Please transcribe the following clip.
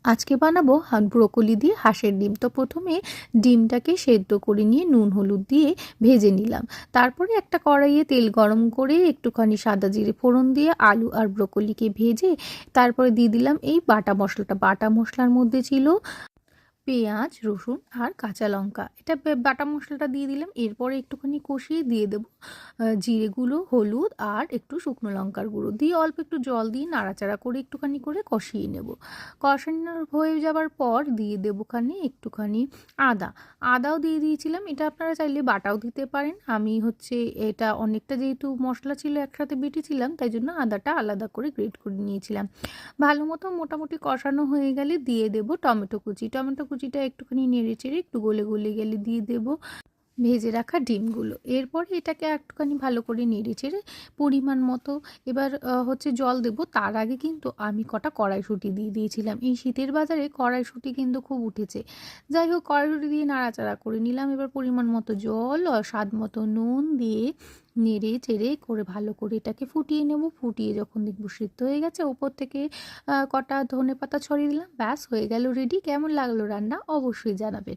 আজকে বানাবো ব্রোকলি দিয়ে হাঁসের ডিম। তো প্রথমে ডিমটাকে সেদ্ধ করে নিয়ে নুন হলুদ দিয়ে ভেজে নিলাম। তারপরে একটা কড়াইয়ে তেল গরম করে একটুখানি সাদা জিরে ফোড়ন দিয়ে আলু আর ব্রোকলিকে ভেজে তারপরে দিয়ে দিলাম এই বাটা মশলাটা। বাটা মশলার মধ্যে ছিল পেঁয়াজ, রসুন আর কাঁচা লঙ্কা। এটা বাটা মশলাটা দিয়ে দিলাম। এরপরে একটুখানি কষিয়ে দিয়ে দেবো জিরে গুঁড়ো, হলুদ আর একটু শুকনো লঙ্কার গুঁড়ো দিয়ে অল্প একটু জল দিয়ে নাড়াচাড়া করে একটুখানি করে কষিয়ে নেব। কষানো হয়ে যাবার পর দিয়ে দেবো একটুখানি আদাও দিয়ে দিয়েছিলাম। এটা আপনারা চাইলে বাটাও দিতে পারেন। আমি এটা অনেকটা যেহেতু মশলা ছিল একসাথে বেটেছিলাম, তাই জন্য আদাটা আলাদা করে গ্রেট করে নিয়েছিলাম। ভালো মতো মোটামুটি কষানো হয়ে গেলে দিয়ে দেব টমেটো কুচি। টমেটো কুচিটা একটুখানি নেড়ে চেড়ে একটু গলে গলে গেলে দিয়ে দেব ভেজে রাখা ডিমগুলো। এরপরে এটাকে একটুখানি ভালো করে নেড়ে চেড়ে পরিমাণ মতো এবার জল দেব। তার আগে কিন্তু আমি কটা কড়াইশুঁটি দিয়ে দিয়েছিলাম। এই শীতের বাজারে কড়াইশুঁটি কিন্তু খুব উঠেছে। যাই হোক, কড়াইশুঁটি দিয়ে নাড়াচাড়া করে নিলাম। এবার পরিমাণ মতো জল আর স্বাদ মতো নুন দিয়ে নেড়ে চেড়ে করে ভালো করে এটাকে ফুটিয়ে নেব। ফুটিয়ে যখন দেখব সিদ্ধ হয়ে গেছে, ওপর থেকে কটা ধনেপাতা ছড়িয়ে দিলাম। ব্যাস হয়ে গেল রেডি। কেমন লাগলো রান্না অবশ্যই জানাবেন।